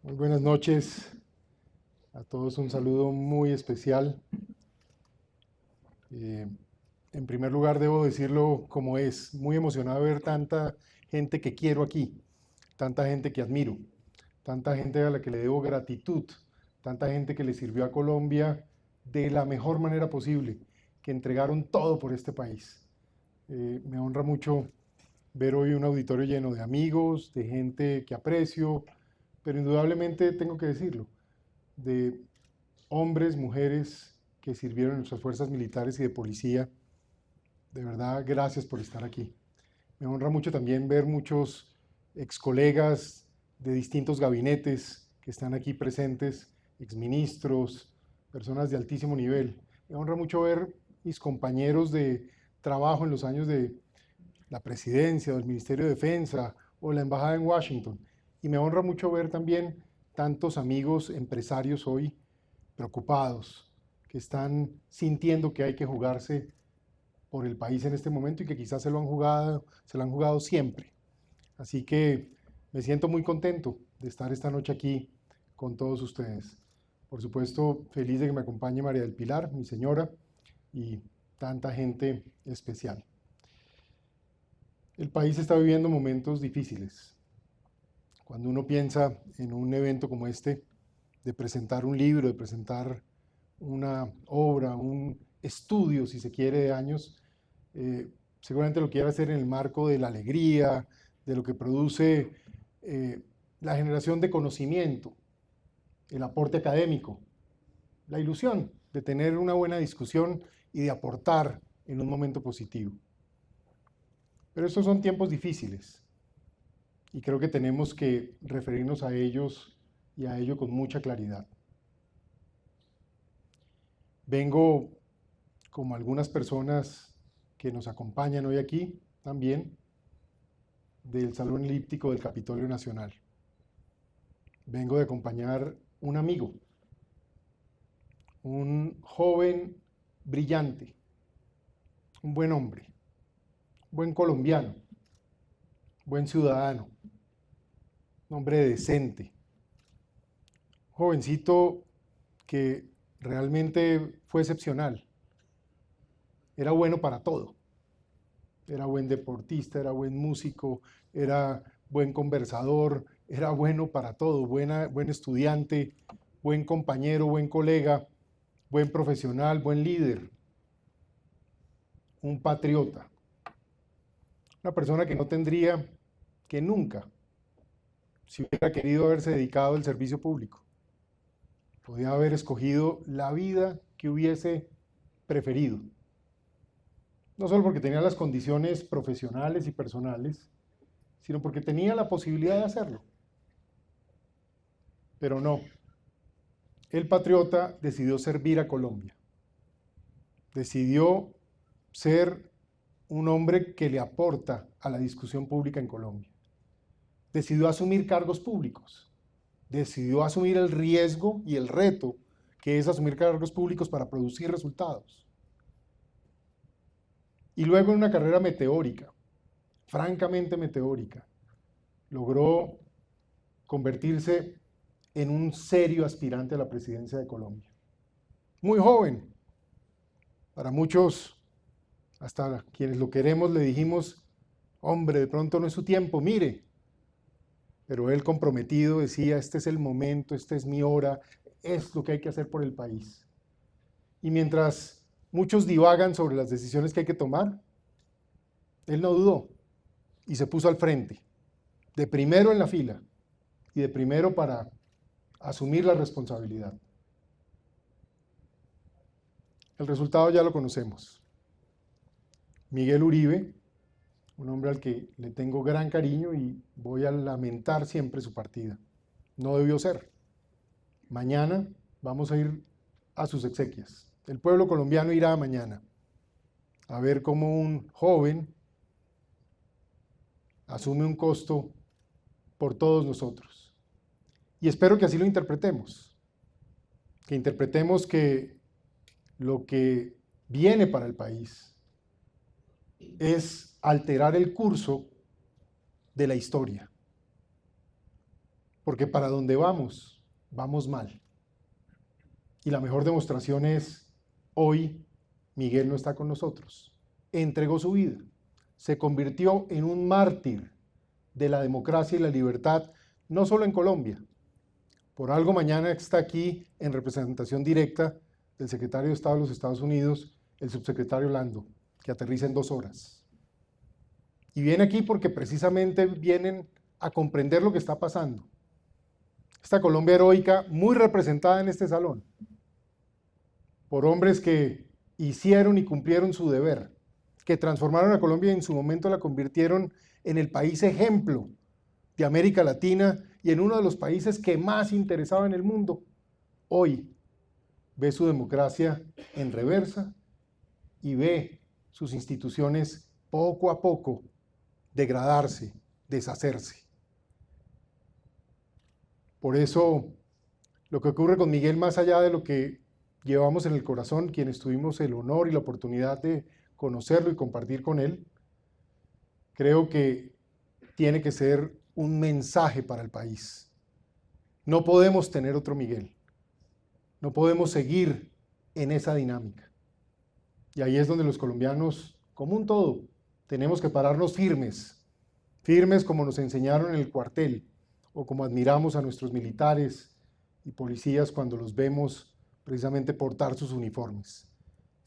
Muy buenas noches a todos, un saludo muy especial. Eh, en primer lugar, debo decirlo como es, muy emocionado de ver tanta gente que quiero aquí, tanta gente que admiro, tanta gente a la que le debo gratitud, tanta gente que le sirvió a Colombia de la mejor manera posible, que entregaron todo por este país. Me honra mucho ver hoy un auditorio lleno de amigos, de gente que aprecio, pero indudablemente tengo que decirlo, de hombres, mujeres que sirvieron en nuestras fuerzas militares y de policía. De verdad, gracias por estar aquí. Me honra mucho también ver muchos ex colegas de distintos gabinetes que están aquí presentes, exministros, personas de altísimo nivel. Me honra mucho ver mis compañeros de trabajo en los años de la presidencia o el Ministerio de Defensa o la embajada en Washington. Y me honra mucho ver también tantos amigos empresarios hoy preocupados, que están sintiendo que hay que jugarse por el país en este momento y que quizás se lo han jugado siempre. Así que me siento muy contento de estar esta noche aquí con todos ustedes. Por supuesto, feliz de que me acompañe María del Pilar, mi señora, y tanta gente especial. El país está viviendo momentos difíciles. Cuando uno piensa en un evento como este, de presentar un libro, de presentar una obra, un estudio, si se quiere, de años, seguramente lo quiere hacer en el marco de la alegría, de lo que produce eh, la generación de conocimiento, el aporte académico, la ilusión de tener una buena discusión y de aportar en un momento positivo. Pero estos son tiempos difíciles y creo que tenemos que referirnos a ellos y a ello con mucha claridad. Vengo, como algunas personas que nos acompañan hoy aquí, también del Salón Elíptico del Capitolio Nacional. Vengo de acompañar un amigo, un joven brillante, un buen hombre, buen colombiano, buen ciudadano, un hombre decente, jovencito que realmente fue excepcional, era bueno para todo. Era buen deportista, era buen músico, era buen conversador, era bueno para todo, buen estudiante, buen compañero, buen colega, buen profesional, buen líder, un patriota, una persona que no tendría que nunca, si hubiera querido haberse dedicado al servicio público, podía haber escogido la vida que hubiese preferido. No solo porque tenía las condiciones profesionales y personales, sino porque tenía la posibilidad de hacerlo. Pero no, el patriota decidió servir a Colombia, decidió ser un hombre que le aporta a la discusión pública en Colombia, decidió asumir cargos públicos, decidió asumir el riesgo y el reto que es asumir cargos públicos para producir resultados. Y luego en una carrera meteórica, francamente meteórica, logró convertirse en un serio aspirante a la presidencia de Colombia. Muy joven, para muchos, hasta quienes lo queremos, le dijimos, hombre, de pronto no es su tiempo, mire. Pero él comprometido decía, este es el momento, esta es mi hora, es lo que hay que hacer por el país. Y mientras muchos divagan sobre las decisiones que hay que tomar, él no dudó y se puso al frente, de primero en la fila y de primero para asumir la responsabilidad. El resultado ya lo conocemos. Miguel Uribe, un hombre al que le tengo gran cariño y voy a lamentar siempre su partida. No debió ser. Mañana vamos a ir a sus exequias. El pueblo colombiano irá mañana a ver cómo un joven asume un costo por todos nosotros. Y espero que así lo interpretemos. Que interpretemos que lo que viene para el país es alterar el curso de la historia. porque para donde vamos, vamos mal. Y la mejor demostración es, hoy Miguel no está con nosotros. Entregó su vida, se convirtió en un mártir de la democracia y la libertad, no solo en Colombia. Por algo mañana está aquí en representación directa del secretario de Estado de los Estados Unidos, el subsecretario Lando, que aterriza en 2 horas. Y viene aquí porque precisamente vienen a comprender lo que está pasando. Esta Colombia heroica, muy representada en este salón, por hombres que hicieron y cumplieron su deber, que transformaron a Colombia y en su momento la convirtieron en el país ejemplo de América Latina y en uno de los países que más interesaba en el mundo. Hoy ve su democracia en reversa y ve sus instituciones poco a poco degradarse, deshacerse. Por eso, lo que ocurre con Miguel, más allá de lo que llevamos en el corazón, quienes tuvimos el honor y la oportunidad de conocerlo y compartir con él, creo que tiene que ser un mensaje para el país. No podemos tener otro Miguel. No podemos seguir en esa dinámica. Y ahí es donde los colombianos, como un todo, tenemos que pararnos firmes, firmes como nos enseñaron en el cuartel, o como admiramos a nuestros militares y policías cuando los vemos precisamente portar sus uniformes.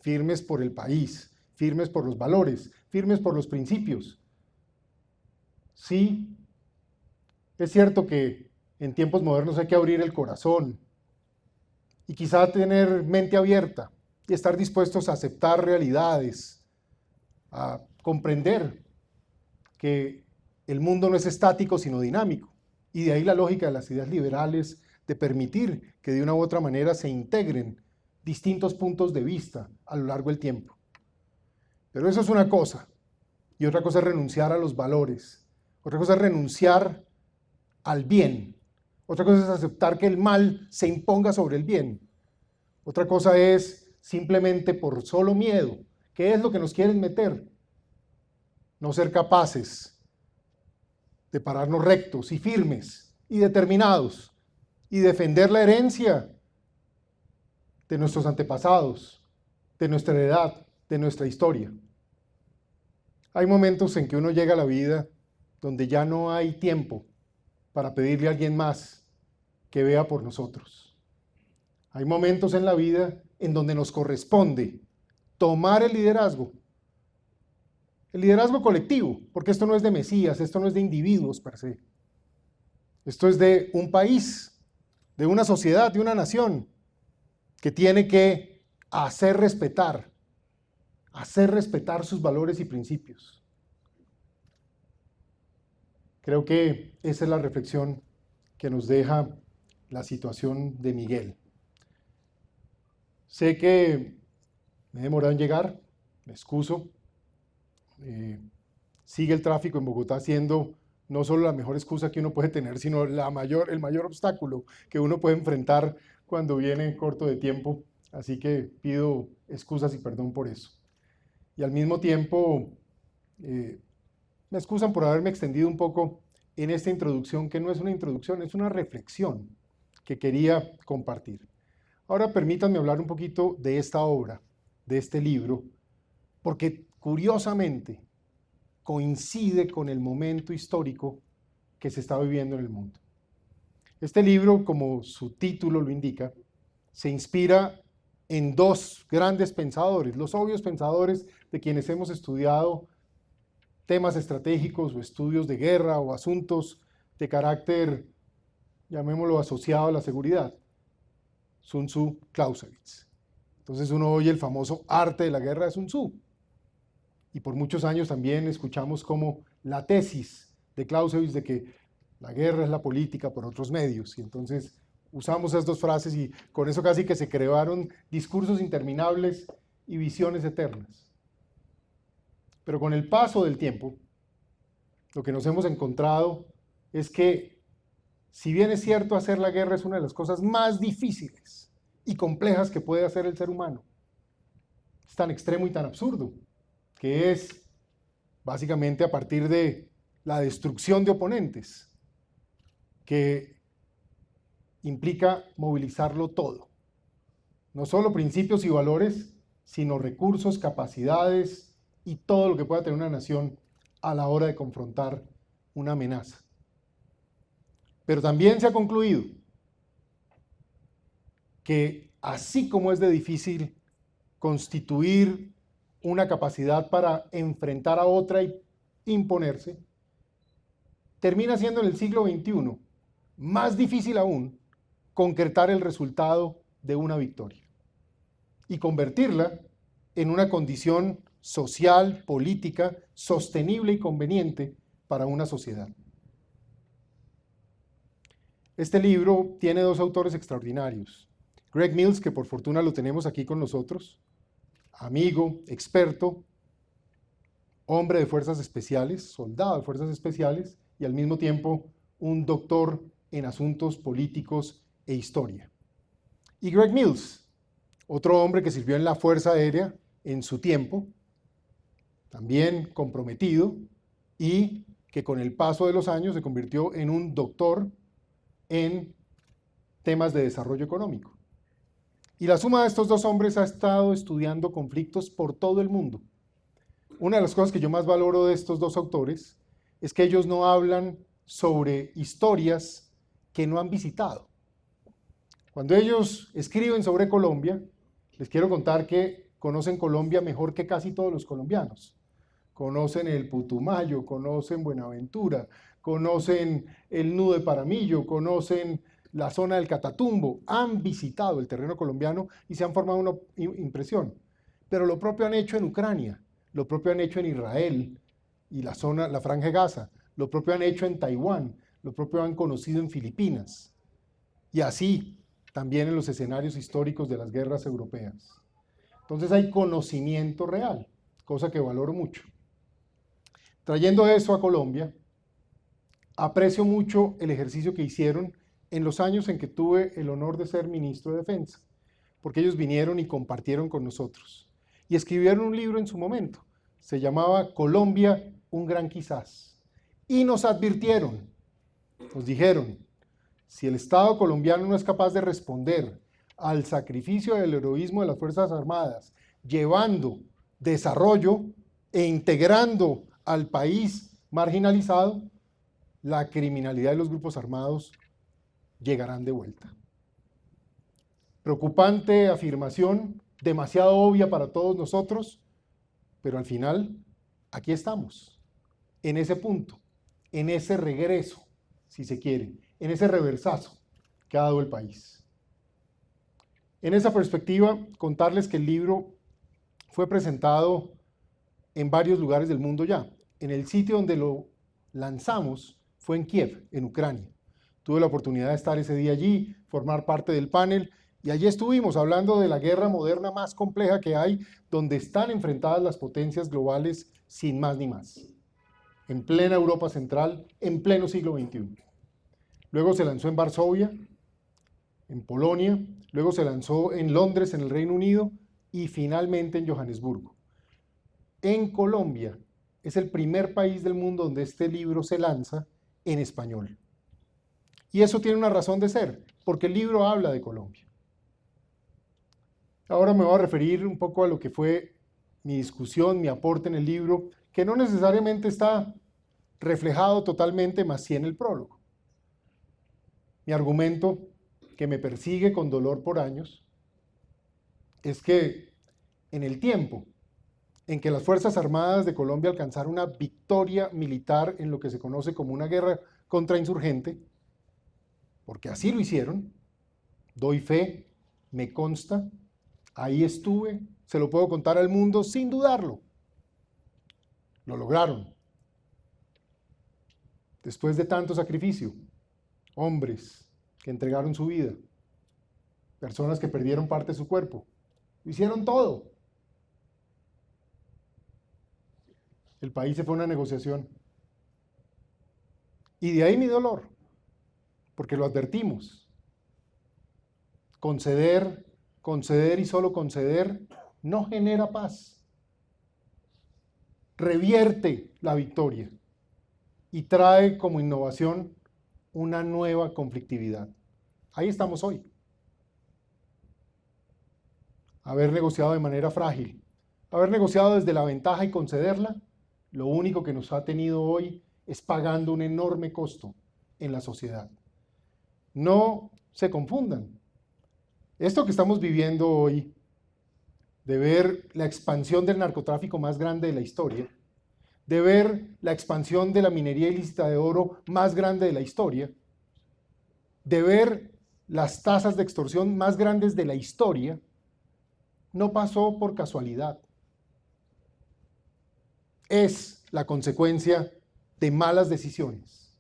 Firmes por el país, firmes por los valores, firmes por los principios. Sí, es cierto que en tiempos modernos hay que abrir el corazón y quizá tener mente abierta y estar dispuestos a aceptar realidades, a comprender que el mundo no es estático sino dinámico. Y de ahí la lógica de las ideas liberales de permitir que de una u otra manera se integren distintos puntos de vista a lo largo del tiempo. Pero eso es una cosa, y otra cosa es renunciar a los valores, otra cosa es renunciar al bien, otra cosa es aceptar que el mal se imponga sobre el bien, otra cosa es simplemente por solo miedo, ¿qué es lo que nos quieren meter? No ser capaces de pararnos rectos y firmes y determinados y defender la herencia de nuestros antepasados, de nuestra edad, de nuestra historia. Hay momentos en que uno llega a la vida donde ya no hay tiempo para pedirle a alguien más que vea por nosotros. Hay momentos en la vida en donde nos corresponde tomar el liderazgo colectivo, porque esto no es de mesías, esto no es de individuos per se. Esto es de un país, de una sociedad, de una nación, que tiene que hacer respetar sus valores y principios. Creo que esa es la reflexión que nos deja la situación de Miguel. Sé que me he demorado en llegar, me excuso. Sigue el tráfico en Bogotá siendo no solo la mejor excusa que uno puede tener, sino el mayor obstáculo que uno puede enfrentar cuando viene corto de tiempo. Así que pido excusas y perdón por eso. Y al mismo tiempo, me excusan por haberme extendido un poco en esta introducción, que no es una introducción, es una reflexión que quería compartir. Ahora permítanme hablar un poquito de esta obra, de este libro, porque curiosamente coincide con el momento histórico que se está viviendo en el mundo. Este libro, como su título lo indica, se inspira en 2 grandes pensadores, los obvios pensadores de quienes hemos estudiado temas estratégicos o estudios de guerra o asuntos de carácter, llamémoslo, asociado a la seguridad. Sun Tzu, Clausewitz. Entonces uno oye el famoso arte de la guerra de Sun Tzu. Y por muchos años también escuchamos como la tesis de Clausewitz de que la guerra es la política por otros medios. Y entonces usamos esas 2 frases y con eso casi que se crearon discursos interminables y visiones eternas. Pero con el paso del tiempo, lo que nos hemos encontrado es que, si bien es cierto, hacer la guerra es una de las cosas más difíciles y complejas que puede hacer el ser humano, es tan extremo y tan absurdo, que es básicamente a partir de la destrucción de oponentes, que implica movilizarlo todo. No solo principios y valores, sino recursos, capacidades y todo lo que pueda tener una nación a la hora de confrontar una amenaza. Pero también se ha concluido que así como es de difícil constituir una capacidad para enfrentar a otra y imponerse, termina siendo en el siglo XXI más difícil aún concretar el resultado de una victoria y convertirla en una condición social, política, sostenible y conveniente para una sociedad. Este libro tiene dos autores extraordinarios. Greg Mills, que por fortuna lo tenemos aquí con nosotros, amigo, experto, hombre de fuerzas especiales, soldado de fuerzas especiales y al mismo tiempo un doctor en asuntos políticos e historia. Y Greg Mills, otro hombre que sirvió en la Fuerza Aérea en su tiempo, también comprometido y que con el paso de los años se convirtió en un doctor en temas de desarrollo económico. Y la suma de estos dos hombres ha estado estudiando conflictos por todo el mundo. Una de las cosas que yo más valoro de estos dos autores es que ellos no hablan sobre historias que no han visitado. Cuando ellos escriben sobre Colombia, les quiero contar que conocen Colombia mejor que casi todos los colombianos. Conocen el Putumayo, conocen Buenaventura, conocen el Nudo de Paramillo, conocen la zona del Catatumbo, han visitado el terreno colombiano y se han formado una impresión. Pero lo propio han hecho en Ucrania, lo propio han hecho en Israel y la Franja de Gaza, lo propio han hecho en Taiwán, lo propio han conocido en Filipinas. Y así también en los escenarios históricos de las guerras europeas. Entonces hay conocimiento real, cosa que valoro mucho. Trayendo eso a Colombia, aprecio mucho el ejercicio que hicieron en los años en que tuve el honor de ser ministro de Defensa, porque ellos vinieron y compartieron con nosotros. Y escribieron un libro en su momento, se llamaba Colombia, un gran quizás. Y nos advirtieron, nos dijeron, si el Estado colombiano no es capaz de responder al sacrificio del heroísmo de las Fuerzas Armadas, llevando desarrollo e integrando al país marginalizado, la criminalidad de los grupos armados llegarán de vuelta. Preocupante afirmación, demasiado obvia para todos nosotros, pero al final aquí estamos, en ese punto, en ese regreso, si se quiere, en ese reversazo que ha dado el país. En esa perspectiva, contarles que el libro fue presentado en varios lugares del mundo ya. En el sitio donde lo lanzamos fue en Kiev, en Ucrania. Tuve la oportunidad de estar ese día allí, formar parte del panel, y allí estuvimos hablando de la guerra moderna más compleja que hay, donde están enfrentadas las potencias globales sin más ni más, en plena Europa Central, en pleno siglo XXI. Luego se lanzó en Varsovia, en Polonia, luego se lanzó en Londres, en el Reino Unido, y finalmente en Johannesburgo. En Colombia es el primer país del mundo donde este libro se lanza en español. Y eso tiene una razón de ser, porque el libro habla de Colombia. Ahora me voy a referir un poco a lo que fue mi discusión, mi aporte en el libro, que no necesariamente está reflejado totalmente, más sí en el prólogo. Mi argumento, que me persigue con dolor por años, es que en el tiempo en que las Fuerzas Armadas de Colombia alcanzaron una victoria militar en lo que se conoce como una guerra contrainsurgente, porque así lo hicieron, doy fe, me consta, ahí estuve, se lo puedo contar al mundo sin dudarlo. Lo lograron. Después de tanto sacrificio, hombres que entregaron su vida, personas que perdieron parte de su cuerpo, lo hicieron todo. El país se fue a una negociación. Y de ahí mi dolor, porque lo advertimos. Conceder, conceder y solo conceder no genera paz. Revierte la victoria y trae como innovación una nueva conflictividad. ahí estamos hoy. Haber negociado de manera frágil, haber negociado desde la ventaja y concederla, lo único que nos ha tenido hoy es pagando un enorme costo en la sociedad. No se confundan. Esto que estamos viviendo hoy, de ver la expansión del narcotráfico más grande de la historia, de ver la expansión de la minería ilícita de oro más grande de la historia, de ver las tasas de extorsión más grandes de la historia, no pasó por casualidad. Es la consecuencia de malas decisiones.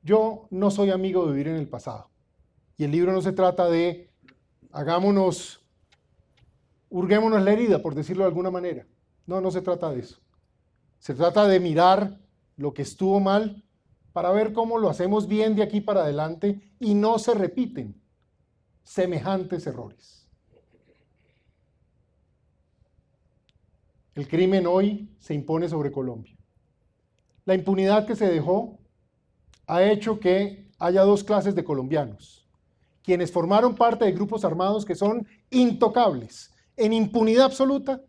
Yo no soy amigo de vivir en el pasado. Y el libro no se trata de hurguémonos la herida, por decirlo de alguna manera. No, no se trata de eso. Se trata de mirar lo que estuvo mal para ver cómo lo hacemos bien de aquí para adelante y no se repiten semejantes errores. El crimen hoy se impone sobre Colombia. La impunidad que se dejó ha hecho que haya dos clases de colombianos. Quienes formaron parte de grupos armados que son intocables, en impunidad absoluta,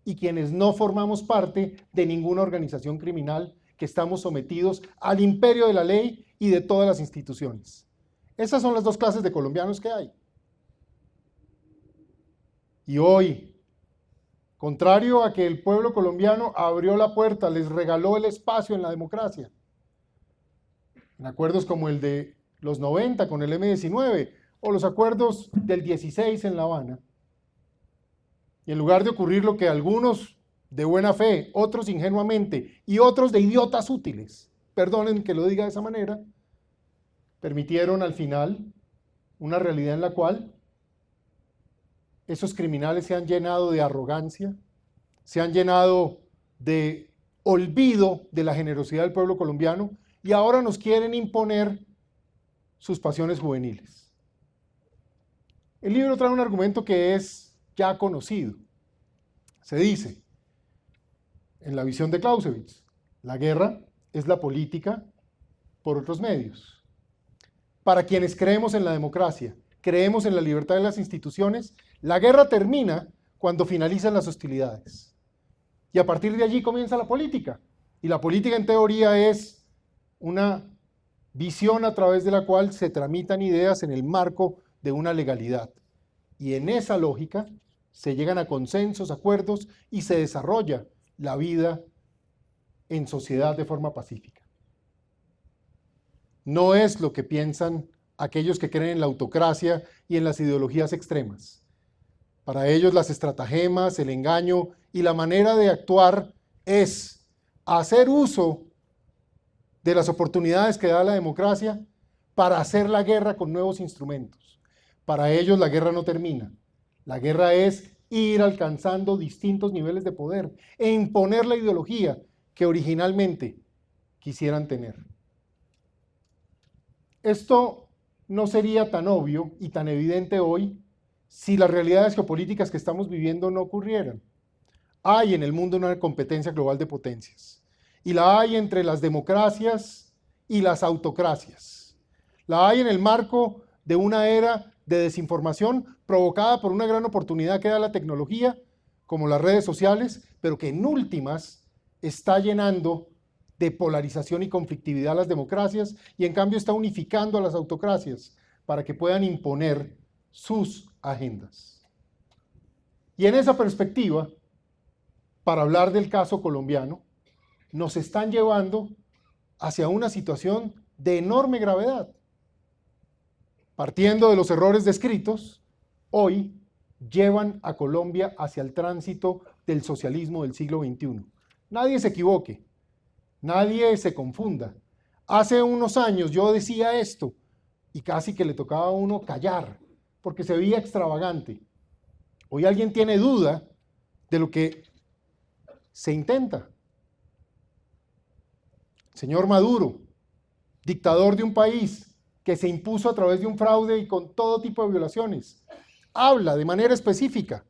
y quienes no formamos parte de ninguna organización criminal, que estamos sometidos al imperio de la ley y de todas las instituciones. Esas son las dos clases de colombianos que hay. Y hoy, contrario a que el pueblo colombiano abrió la puerta, les regaló el espacio en la democracia, en acuerdos como el de los 90 con el M-19 o los acuerdos del 16 en La Habana, y en lugar de ocurrir lo que algunos de buena fe, otros ingenuamente y otros de idiotas útiles, perdonen que lo diga de esa manera, permitieron al final una realidad en la cual esos criminales se han llenado de arrogancia, se han llenado de olvido de la generosidad del pueblo colombiano y ahora nos quieren imponer sus pasiones juveniles. El libro trae un argumento que es ya conocido. Se dice, en la visión de Clausewitz, la guerra es la política por otros medios. Para quienes creemos en la democracia, creemos en la libertad de las instituciones, la guerra termina cuando finalizan las hostilidades. Y a partir de allí comienza la política. Y la política en teoría es una visión a través de la cual se tramitan ideas en el marco de una legalidad. Y en esa lógica se llegan a consensos, acuerdos y se desarrolla la vida en sociedad de forma pacífica. No es lo que piensan aquellos que creen en la autocracia y en las ideologías extremas. Para ellos las estratagemas, el engaño y la manera de actuar es hacer uso de las oportunidades que da la democracia para hacer la guerra con nuevos instrumentos. Para ellos la guerra no termina. La guerra es ir alcanzando distintos niveles de poder e imponer la ideología que originalmente quisieran tener. Esto no sería tan obvio y tan evidente hoy si las realidades geopolíticas que estamos viviendo no ocurrieran. Hay en el mundo una competencia global de potencias y la hay entre las democracias y las autocracias. La hay en el marco de una era de desinformación provocada por una gran oportunidad que da la tecnología, como las redes sociales, pero que en últimas está llenando de polarización y conflictividad a las democracias y en cambio está unificando a las autocracias para que puedan imponer sus agendas. Y en esa perspectiva, para hablar del caso colombiano, nos están llevando hacia una situación de enorme gravedad. Partiendo de los errores descritos, hoy llevan a Colombia hacia el tránsito del socialismo del siglo XXI. Nadie se equivoque, nadie se confunda. Hace unos años yo decía esto y casi que le tocaba a uno callar, porque se veía extravagante. Hoy alguien tiene duda de lo que se intenta. Señor Maduro, dictador de un país que se impuso a través de un fraude y con todo tipo de violaciones, habla de manera específica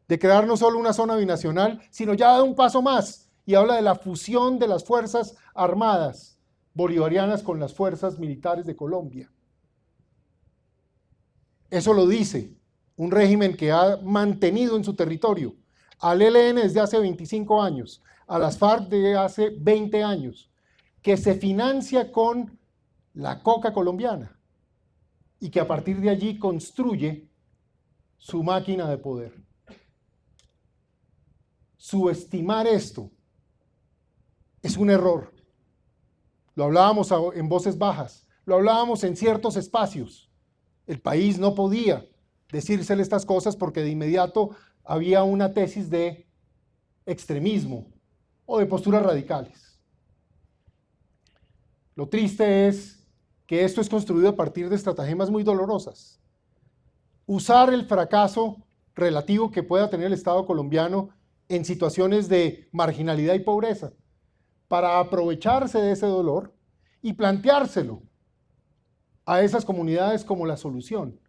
de crear no solo una zona binacional, sino ya da un paso más y habla de la fusión de las fuerzas armadas bolivarianas con las fuerzas militares de Colombia. Eso lo dice un régimen que ha mantenido en su territorio al ELN desde hace 25 años, a las FARC de hace 20 años, que se financia con la coca colombiana y que a partir de allí construye su máquina de poder. Subestimar esto es un error. Lo hablábamos en voces bajas, lo hablábamos en ciertos espacios. El país no podía decírsele estas cosas porque de inmediato había una tesis de extremismo o de posturas radicales. Lo triste es que esto es construido a partir de estratagemas muy dolorosas. Usar el fracaso relativo que pueda tener el Estado colombiano en situaciones de marginalidad y pobreza para aprovecharse de ese dolor y planteárselo a esas comunidades como la solución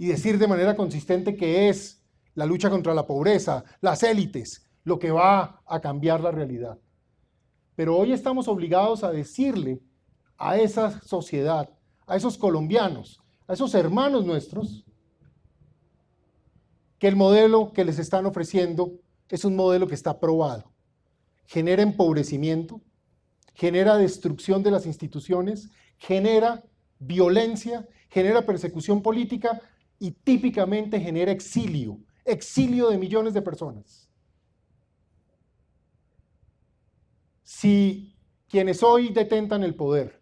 y decir de manera consistente que es la lucha contra la pobreza, las élites, lo que va a cambiar la realidad. Pero hoy estamos obligados a decirle a esa sociedad, a esos colombianos, a esos hermanos nuestros, que el modelo que les están ofreciendo es un modelo que está probado. Genera empobrecimiento, genera destrucción de las instituciones, genera violencia, genera persecución política y típicamente genera exilio de millones de personas. Si quienes hoy detentan el poder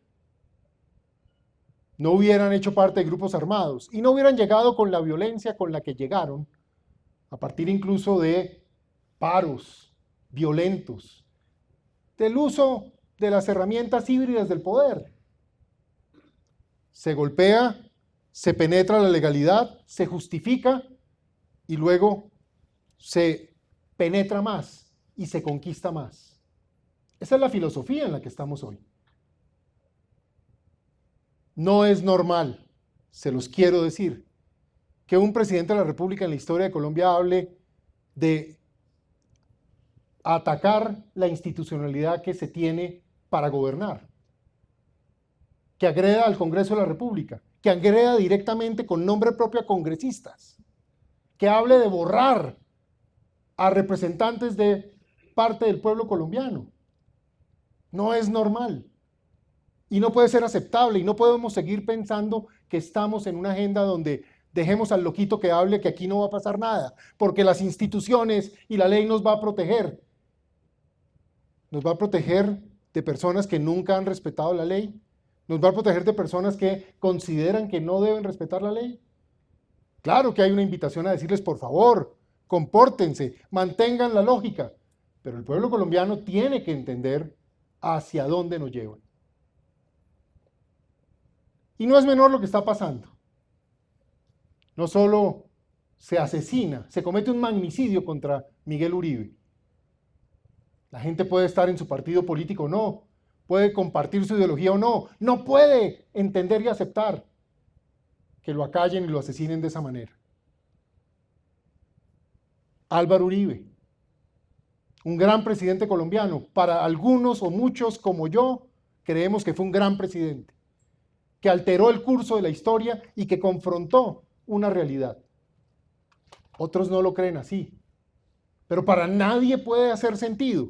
no hubieran hecho parte de grupos armados y no hubieran llegado con la violencia con la que llegaron, a partir incluso de paros violentos, del uso de las herramientas híbridas del poder. Se golpea, se penetra la legalidad, se justifica y luego se penetra más y se conquista más. Esa es la filosofía en la que estamos hoy. No es normal, se los quiero decir, que un presidente de la República en la historia de Colombia hable de atacar la institucionalidad que se tiene para gobernar, que agreda al Congreso de la República, que agreda directamente con nombre propio a congresistas, que hable de borrar a representantes de parte del pueblo colombiano. No es normal y no puede ser aceptable y no podemos seguir pensando que estamos en una agenda donde dejemos al loquito que hable que aquí no va a pasar nada, porque las instituciones y la ley nos va a proteger. Nos va a proteger de personas que nunca han respetado la ley. Nos va a proteger de personas que consideran que no deben respetar la ley. Claro que hay una invitación a decirles, por favor, compórtense, mantengan la lógica. Pero el pueblo colombiano tiene que entender hacia dónde nos llevan. Y no es menor lo que está pasando. No solo se asesina, se comete un magnicidio contra Miguel Uribe. La gente puede estar en su partido político o no, puede compartir su ideología o no, no puede entender y aceptar que lo acallen y lo asesinen de esa manera. Álvaro Uribe, un gran presidente colombiano, para algunos o muchos como yo, creemos que fue un gran presidente, que alteró el curso de la historia y que confrontó una realidad. Otros no lo creen así, pero para nadie puede hacer sentido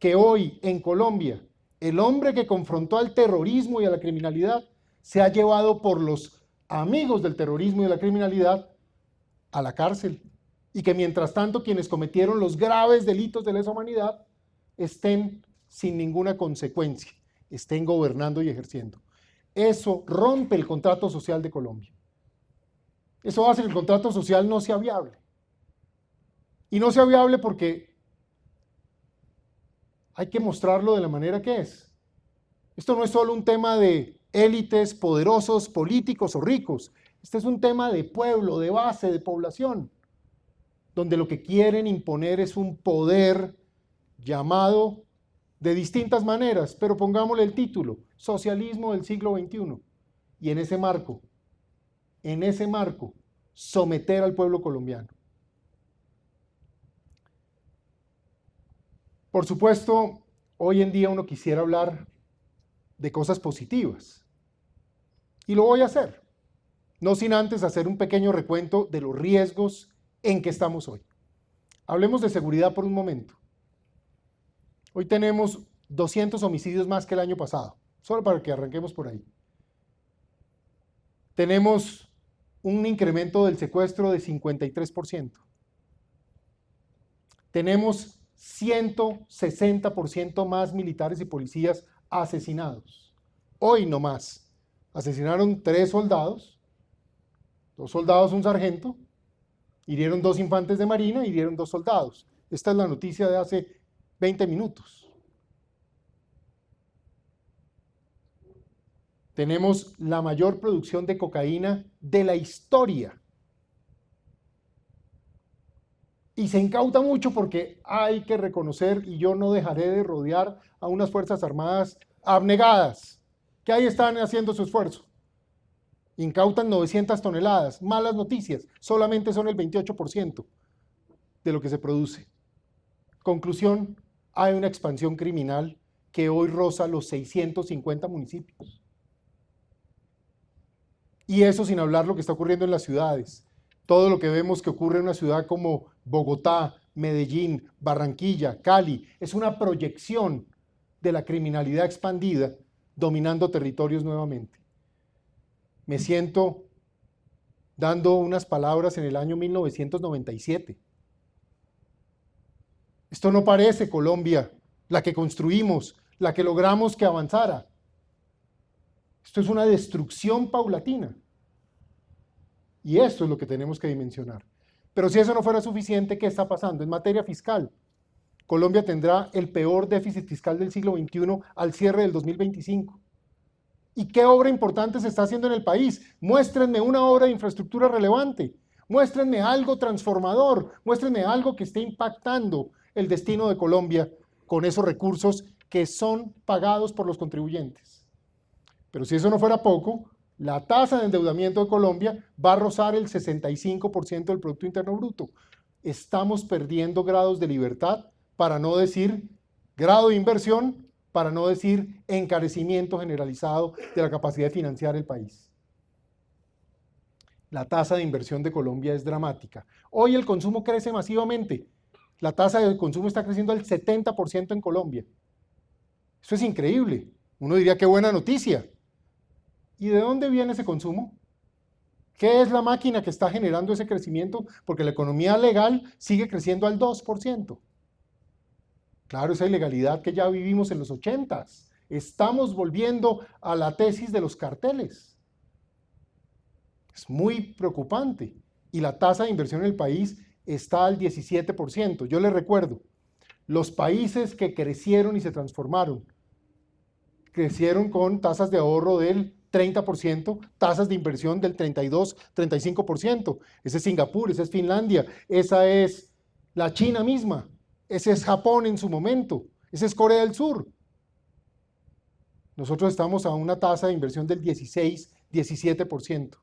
que hoy en Colombia el hombre que confrontó al terrorismo y a la criminalidad se ha llevado por los amigos del terrorismo y de la criminalidad a la cárcel y que mientras tanto quienes cometieron los graves delitos de lesa humanidad estén sin ninguna consecuencia, estén gobernando y ejerciendo. Eso rompe el contrato social de Colombia. Eso hace que el contrato social no sea viable. Y no sea viable porque hay que mostrarlo de la manera que es. Esto no es solo un tema de élites, poderosos, políticos o ricos. Este es un tema de pueblo, de base, de población, donde lo que quieren imponer es un poder llamado de distintas maneras, pero pongámosle el título, socialismo del siglo XXI. Y en ese marco, someter al pueblo colombiano. Por supuesto, hoy en día uno quisiera hablar de cosas positivas. Y lo voy a hacer. No sin antes hacer un pequeño recuento de los riesgos en que estamos hoy. Hablemos de seguridad por un momento. Hoy tenemos 200 homicidios más que el año pasado, solo para que arranquemos por ahí. Tenemos un incremento del secuestro de 53%. Tenemos 160% más militares y policías asesinados. Hoy no más. Asesinaron 3 soldados, 2 soldados, un sargento, hirieron 2 infantes de marina, hirieron 2 soldados. Esta es la noticia de hace 20 minutos. Tenemos la mayor producción de cocaína de la historia. Y se incauta mucho porque hay que reconocer, y yo no dejaré de rodear a unas Fuerzas Armadas abnegadas, que ahí están haciendo su esfuerzo. Incautan 900 toneladas. Malas noticias, solamente son el 28% de lo que se produce. Conclusión, hay una expansión criminal que hoy roza los 650 municipios. Y eso sin hablar lo que está ocurriendo en las ciudades. Todo lo que vemos que ocurre en una ciudad como Bogotá, Medellín, Barranquilla, Cali, es una proyección de la criminalidad expandida dominando territorios nuevamente. Me siento dando unas palabras en el año 1997. Esto no parece Colombia, la que construimos, la que logramos que avanzara. Esto es una destrucción paulatina. Y esto es lo que tenemos que dimensionar. Pero si eso no fuera suficiente, ¿qué está pasando? En materia fiscal, Colombia tendrá el peor déficit fiscal del siglo XXI al cierre del 2025. ¿Y qué obra importante se está haciendo en el país? Muéstrenme una obra de infraestructura relevante. Muéstrenme algo transformador. Muéstrenme algo que esté impactando el destino de Colombia con esos recursos que son pagados por los contribuyentes. Pero si eso no fuera poco, la tasa de endeudamiento de Colombia va a rozar el 65% del Producto Interno Bruto. Estamos perdiendo grados de libertad, para no decir grado de inversión, para no decir encarecimiento generalizado de la capacidad de financiar el país. La tasa de inversión de Colombia es dramática. Hoy el consumo crece masivamente. La tasa de consumo está creciendo al 70% en Colombia. Eso es increíble. Uno diría, qué buena noticia. ¿Y de dónde viene ese consumo? ¿Qué es la máquina que está generando ese crecimiento? Porque la economía legal sigue creciendo al 2%. Claro, esa ilegalidad que ya vivimos en los 80s. Estamos volviendo a la tesis de los carteles. Es muy preocupante. Y la tasa de inversión en el país está al 17%. Yo les recuerdo, los países que crecieron y se transformaron, crecieron con tasas de ahorro del 30%, tasas de inversión del 32, 35%. Ese es Singapur, esa es Finlandia, esa es la China misma, ese es Japón en su momento, ese es Corea del Sur. Nosotros estamos a una tasa de inversión del 16, 17%.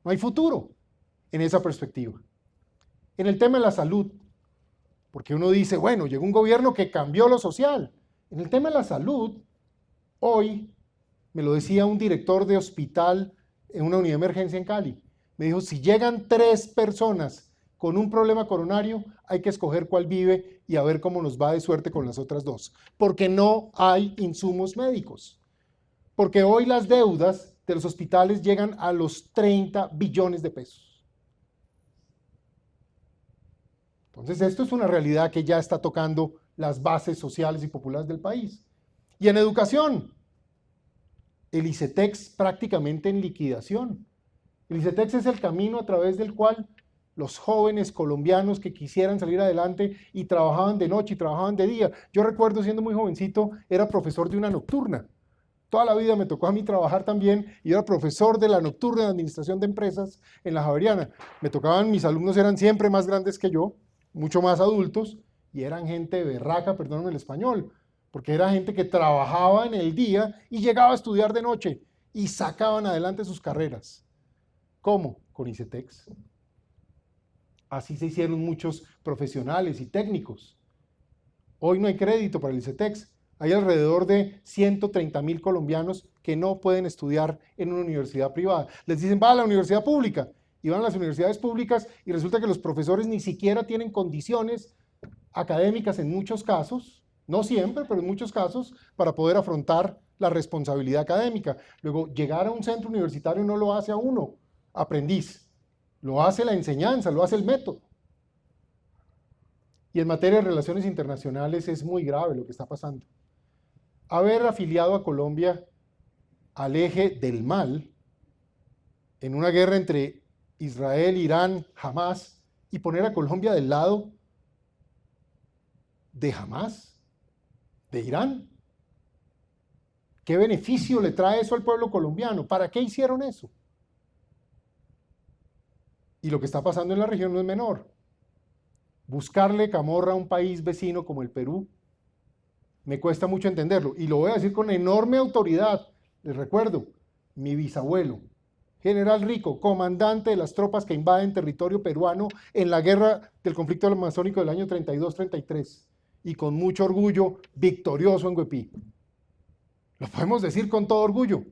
No hay futuro en esa perspectiva. En el tema de la salud, porque uno dice, bueno, llegó un gobierno que cambió lo social. En el tema de la salud, hoy, me lo decía un director de hospital en una unidad de emergencia en Cali, me dijo, si llegan 3 personas con un problema coronario, hay que escoger cuál vive y a ver cómo nos va de suerte con las otras 2, porque no hay insumos médicos, porque hoy las deudas de los hospitales llegan a los 30 billones de pesos. Entonces esto es una realidad que ya está tocando las bases sociales y populares del país. Y en educación, el ICETEX prácticamente en liquidación. El ICETEX es el camino a través del cual los jóvenes colombianos que quisieran salir adelante y trabajaban de noche y trabajaban de día. Yo recuerdo siendo muy jovencito, era profesor de una nocturna. Toda la vida me tocó a mí trabajar también y era profesor de la nocturna de administración de empresas en la Javeriana. Me tocaban, mis alumnos eran siempre más grandes que yo, mucho más adultos, y eran gente berraca, perdónenme el español, porque era gente que trabajaba en el día y llegaba a estudiar de noche y sacaban adelante sus carreras. ¿Cómo? Con ICETEX. Así se hicieron muchos profesionales y técnicos. Hoy no hay crédito para el ICETEX. Hay alrededor de 130.000 colombianos que no pueden estudiar en una universidad privada. Les dicen, va a la universidad pública, y van a las universidades públicas y resulta que los profesores ni siquiera tienen condiciones académicas en muchos casos, no siempre, pero en muchos casos, para poder afrontar la responsabilidad académica. Luego, llegar a un centro universitario no lo hace a uno, aprendiz, lo hace la enseñanza, lo hace el método. Y en materia de relaciones internacionales es muy grave lo que está pasando. Haber afiliado a Colombia al eje del mal, en una guerra entre Israel, Irán, Hamas, y poner a Colombia del lado de Hamas, de Irán. ¿Qué beneficio le trae eso al pueblo colombiano? ¿Para qué hicieron eso? Y lo que está pasando en la región no es menor. Buscarle camorra a un país vecino como el Perú, me cuesta mucho entenderlo. Y lo voy a decir con enorme autoridad. Les recuerdo, mi bisabuelo, General Rico, comandante de las tropas que invaden territorio peruano en la guerra del conflicto amazónico del año 32-33. Y con mucho orgullo, victorioso en Huepí. Lo podemos decir con todo orgullo.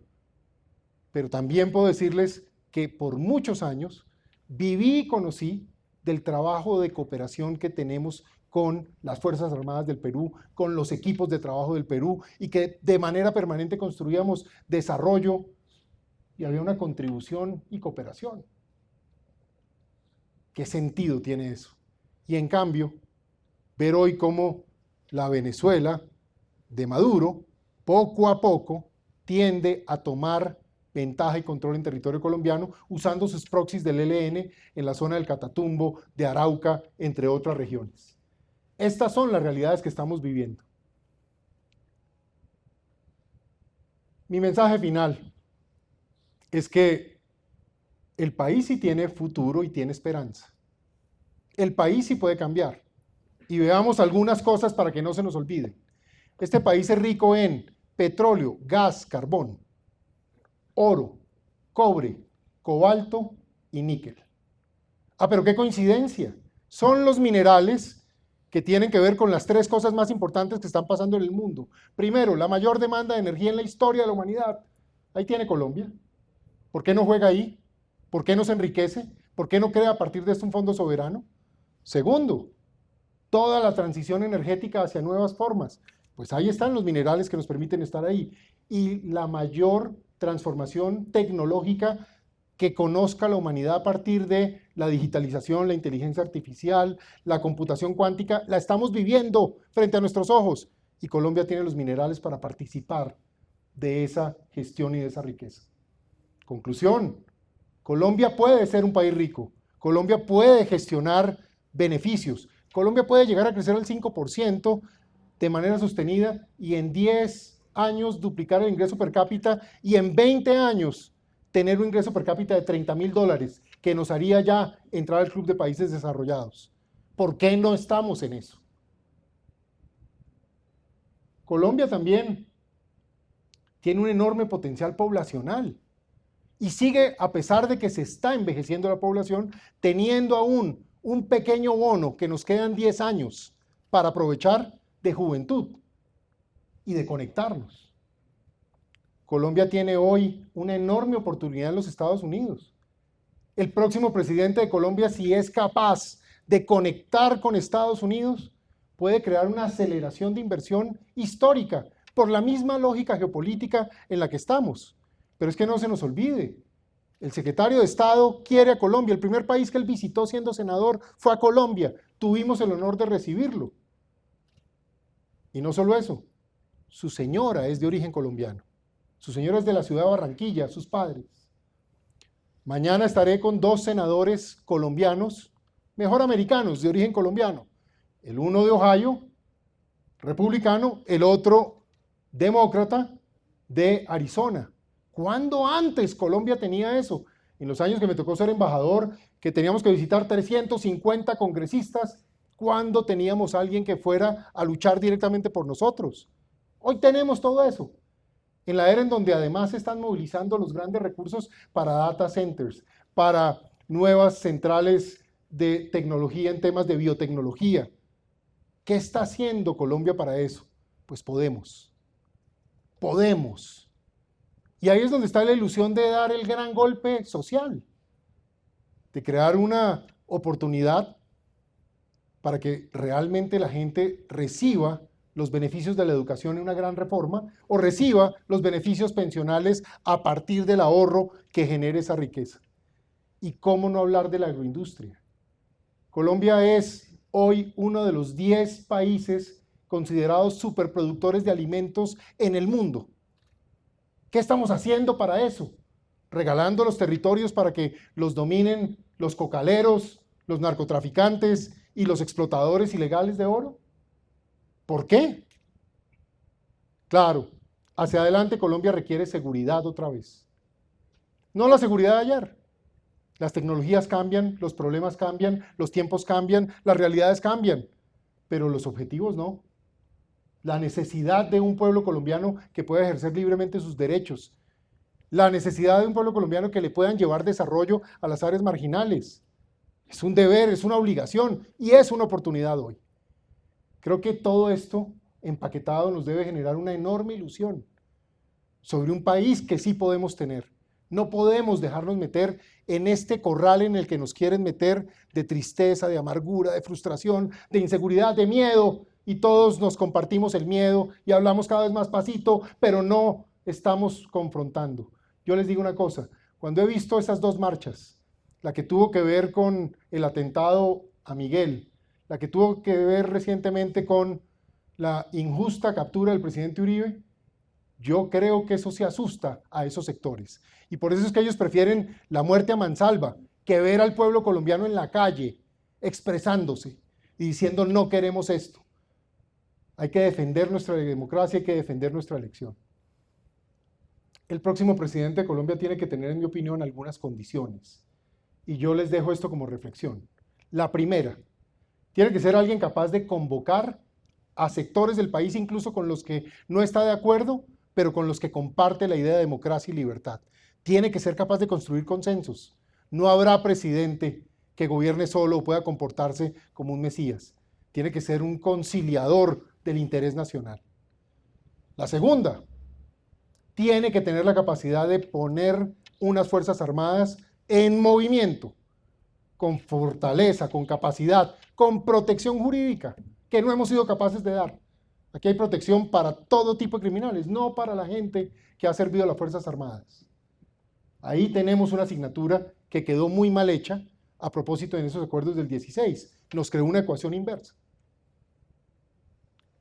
Pero también puedo decirles que por muchos años viví y conocí del trabajo de cooperación que tenemos con las Fuerzas Armadas del Perú, con los equipos de trabajo del Perú, y que de manera permanente construíamos desarrollo y había una contribución y cooperación. ¿Qué sentido tiene eso? Y en cambio, ver hoy cómo la Venezuela de Maduro, poco a poco, tiende a tomar ventaja y control en territorio colombiano, usando sus proxies del ELN en la zona del Catatumbo, de Arauca, entre otras regiones. Estas son las realidades que estamos viviendo. Mi mensaje final es que el país sí tiene futuro y tiene esperanza. El país sí puede cambiar. Y veamos algunas cosas para que no se nos olviden. Este país es rico en petróleo, gas, carbón, oro, cobre, cobalto y níquel. Ah, pero qué coincidencia. Son los minerales que tienen que ver con las tres cosas más importantes que están pasando en el mundo. Primero, la mayor demanda de energía en la historia de la humanidad. Ahí tiene Colombia. ¿Por qué no juega ahí? ¿Por qué no se enriquece? ¿Por qué no crea a partir de esto un fondo soberano? Segundo, toda la transición energética hacia nuevas formas. Pues ahí están los minerales que nos permiten estar ahí. Y la mayor transformación tecnológica que conozca la humanidad a partir de la digitalización, la inteligencia artificial, la computación cuántica, la estamos viviendo frente a nuestros ojos. Y Colombia tiene los minerales para participar de esa gestión y de esa riqueza. Conclusión, Colombia puede ser un país rico. Colombia puede gestionar beneficios. Colombia puede llegar a crecer al 5% de manera sostenida y en 10 años duplicar el ingreso per cápita y en 20 años tener un ingreso per cápita de $30.000 que nos haría ya entrar al club de países desarrollados. ¿Por qué no estamos en eso? Colombia también tiene un enorme potencial poblacional y sigue, a pesar de que se está envejeciendo la población, teniendo aún un pequeño bono que nos quedan 10 años para aprovechar de juventud y de conectarnos. Colombia tiene hoy una enorme oportunidad en los Estados Unidos. El próximo presidente de Colombia, si es capaz de conectar con Estados Unidos, puede crear una aceleración de inversión histórica por la misma lógica geopolítica en la que estamos. Pero es que no se nos olvide, el secretario de Estado quiere a Colombia. El primer país que él visitó siendo senador fue a Colombia. Tuvimos el honor de recibirlo. Y no solo eso, su señora es de origen colombiano. Su señora es de la ciudad de Barranquilla, sus padres. Mañana estaré con 2 senadores colombianos, mejor americanos, de origen colombiano. El uno de Ohio, republicano, el otro demócrata de Arizona. ¿Cuándo antes Colombia tenía eso? En los años que me tocó ser embajador, que teníamos que visitar 350 congresistas, ¿cuándo teníamos a alguien que fuera a luchar directamente por nosotros? Hoy tenemos todo eso. En la era en donde además se están movilizando los grandes recursos para data centers, para nuevas centrales de tecnología en temas de biotecnología. ¿Qué está haciendo Colombia para eso? Pues podemos. Podemos. Y ahí es donde está la ilusión de dar el gran golpe social, de crear una oportunidad para que realmente la gente reciba los beneficios de la educación en una gran reforma o reciba los beneficios pensionales a partir del ahorro que genere esa riqueza. ¿Y cómo no hablar de la agroindustria? Colombia es hoy uno de los 10 países considerados superproductores de alimentos en el mundo. ¿Qué estamos haciendo para eso? Regalando los territorios para que los dominen los cocaleros, los narcotraficantes y los explotadores ilegales de oro. ¿Por qué? Claro, hacia adelante Colombia requiere seguridad otra vez. No la seguridad de ayer. Las tecnologías cambian, los problemas cambian, los tiempos cambian, las realidades cambian, pero los objetivos no. La necesidad de un pueblo colombiano que pueda ejercer libremente sus derechos, la necesidad de un pueblo colombiano que le puedan llevar desarrollo a las áreas marginales. Es un deber, es una obligación y es una oportunidad hoy. Creo que todo esto empaquetado nos debe generar una enorme ilusión sobre un país que sí podemos tener. No podemos dejarnos meter en este corral en el que nos quieren meter de tristeza, de amargura, de frustración, de inseguridad, de miedo, y todos nos compartimos el miedo y hablamos cada vez más pasito, pero no estamos confrontando. Yo les digo una cosa, cuando he visto esas dos marchas, la que tuvo que ver con el atentado a Miguel, la que tuvo que ver recientemente con la injusta captura del presidente Uribe, yo creo que eso se asusta a esos sectores. Y por eso es que ellos prefieren la muerte a mansalva que ver al pueblo colombiano en la calle expresándose y diciendo no queremos esto. Hay que defender nuestra democracia, hay que defender nuestra elección. El próximo presidente de Colombia tiene que tener, en mi opinión, algunas condiciones. Y yo les dejo esto como reflexión. La primera, tiene que ser alguien capaz de convocar a sectores del país, incluso con los que no está de acuerdo, pero con los que comparte la idea de democracia y libertad. Tiene que ser capaz de construir consensos. No habrá presidente que gobierne solo o pueda comportarse como un mesías. Tiene que ser un conciliador del interés nacional. La segunda, tiene que tener la capacidad de poner unas Fuerzas Armadas en movimiento, con fortaleza, con capacidad, con protección jurídica, que no hemos sido capaces de dar. Aquí hay protección para todo tipo de criminales, no para la gente que ha servido a las Fuerzas Armadas. Ahí tenemos una asignatura que quedó muy mal hecha a propósito de esos acuerdos del 16. Nos creó una ecuación inversa.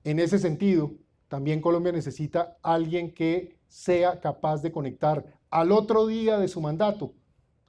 En ese sentido, también Colombia necesita alguien que sea capaz de conectar al otro día de su mandato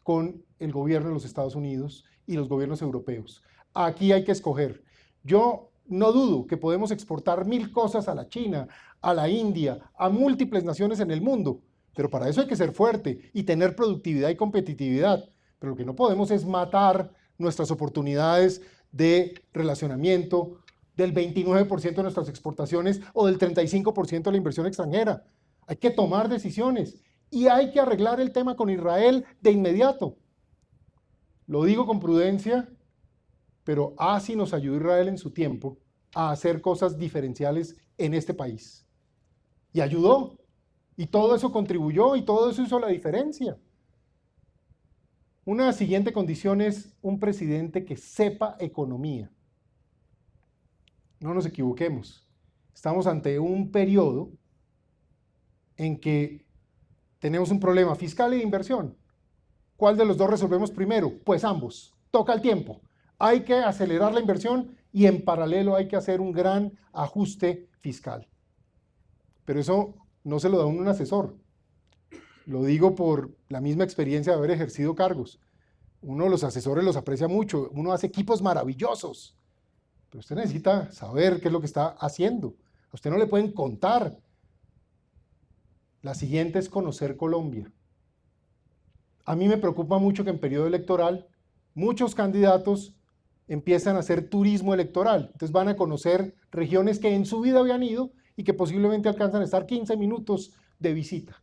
con el gobierno de los Estados Unidos y los gobiernos europeos. Aquí hay que escoger. Yo no dudo que podemos exportar 1000 cosas a la China, a la India, a múltiples naciones en el mundo, pero para eso hay que ser fuerte y tener productividad y competitividad. Pero lo que no podemos es matar nuestras oportunidades de relacionamiento, del 29% de nuestras exportaciones o del 35% de la inversión extranjera. Hay que tomar decisiones y hay que arreglar el tema con Israel de inmediato. Lo digo con prudencia, pero así nos ayudó Israel en su tiempo a hacer cosas diferenciales en este país. Y ayudó, y todo eso contribuyó, y todo eso hizo la diferencia. Una siguiente condición es un presidente que sepa economía. No nos equivoquemos. Estamos ante un periodo en que tenemos un problema fiscal y de inversión. ¿Cuál de los dos resolvemos primero? Pues ambos. Toca el tiempo. Hay que acelerar la inversión y en paralelo hay que hacer un gran ajuste fiscal. Pero eso no se lo da un asesor. Lo digo por la misma experiencia de haber ejercido cargos. Uno de los asesores los aprecia mucho, uno hace equipos maravillosos, pero usted necesita saber qué es lo que está haciendo. A usted no le pueden contar. La siguiente es conocer Colombia. A mí me preocupa mucho que en periodo electoral muchos candidatos empiezan a hacer turismo electoral. Entonces van a conocer regiones que en su vida habían ido y que posiblemente alcanzan a estar 15 minutos de visita.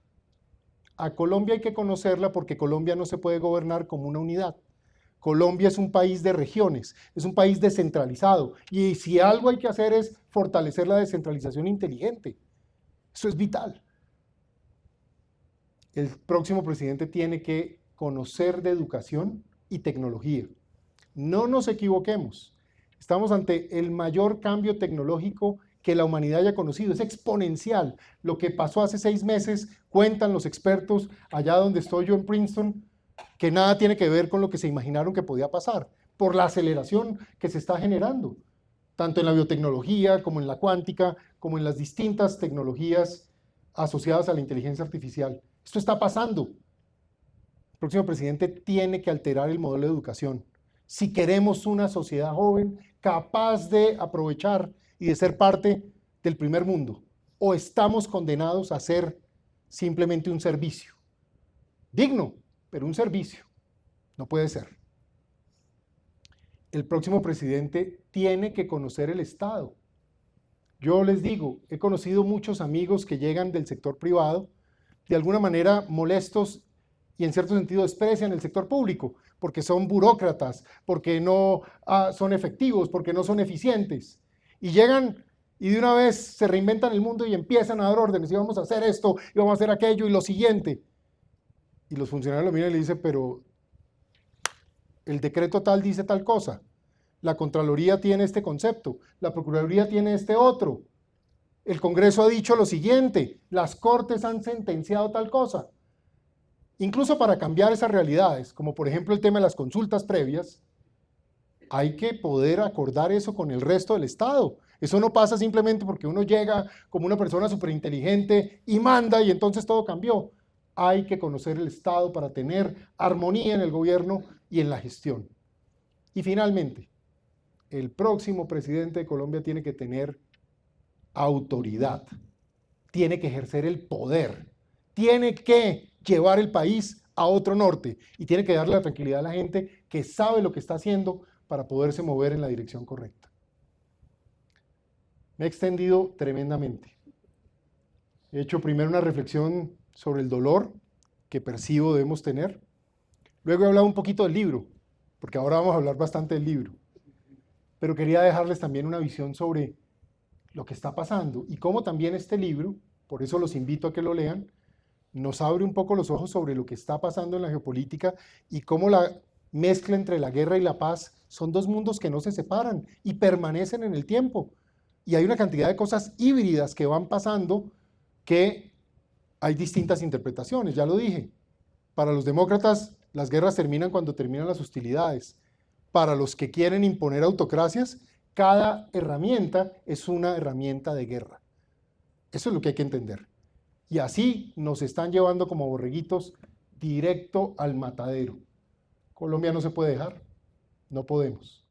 A Colombia hay que conocerla porque Colombia no se puede gobernar como una unidad. Colombia es un país de regiones, es un país descentralizado. Y si algo hay que hacer es fortalecer la descentralización inteligente. Eso es vital. El próximo presidente tiene que conocer de educación y tecnología. No nos equivoquemos. Estamos ante el mayor cambio tecnológico que la humanidad haya conocido. Es exponencial. Lo que pasó hace 6 meses, cuentan los expertos allá donde estoy yo en Princeton, que nada tiene que ver con lo que se imaginaron que podía pasar, por la aceleración que se está generando, tanto en la biotecnología como en la cuántica, como en las distintas tecnologías asociadas a la inteligencia artificial. Esto está pasando. El próximo presidente tiene que alterar el modelo de educación. Si queremos una sociedad joven capaz de aprovechar y de ser parte del primer mundo, o estamos condenados a ser simplemente un servicio. Digno, pero un servicio. No puede ser. El próximo presidente tiene que conocer el Estado. Yo les digo, he conocido muchos amigos que llegan del sector privado, de alguna manera molestos y en cierto sentido desprecian el sector público, porque son burócratas, porque no son efectivos, porque no son eficientes. Y llegan y de una vez se reinventan el mundo y empiezan a dar órdenes, y vamos a hacer esto, y vamos a hacer aquello, y lo siguiente. Y los funcionarios lo miran y le dicen, pero el decreto tal dice tal cosa, la Contraloría tiene este concepto, la Procuraduría tiene este otro, el Congreso ha dicho lo siguiente, las Cortes han sentenciado tal cosa. Incluso para cambiar esas realidades, como por ejemplo el tema de las consultas previas, hay que poder acordar eso con el resto del Estado. Eso no pasa simplemente porque uno llega como una persona súper inteligente y manda y entonces todo cambió. Hay que conocer el Estado para tener armonía en el gobierno y en la gestión. Y finalmente, el próximo presidente de Colombia tiene que tener autoridad, tiene que ejercer el poder, tiene que llevar el país a otro norte y tiene que darle la tranquilidad a la gente que sabe lo que está haciendo para poderse mover en la dirección correcta. Me he extendido tremendamente. He hecho primero una reflexión sobre el dolor que percibo debemos tener. Luego he hablado un poquito del libro, porque ahora vamos a hablar bastante del libro. Pero quería dejarles también una visión sobre lo que está pasando y cómo también este libro, por eso los invito a que lo lean, nos abre un poco los ojos sobre lo que está pasando en la geopolítica y cómo la mezcla entre la guerra y la paz son dos mundos que no se separan y permanecen en el tiempo. Y hay una cantidad de cosas híbridas que van pasando que hay distintas interpretaciones, ya lo dije. Para los demócratas, las guerras terminan cuando terminan las hostilidades. Para los que quieren imponer autocracias, cada herramienta es una herramienta de guerra. Eso es lo que hay que entender. Y así nos están llevando como borreguitos directo al matadero. Colombia no se puede dejar, no podemos.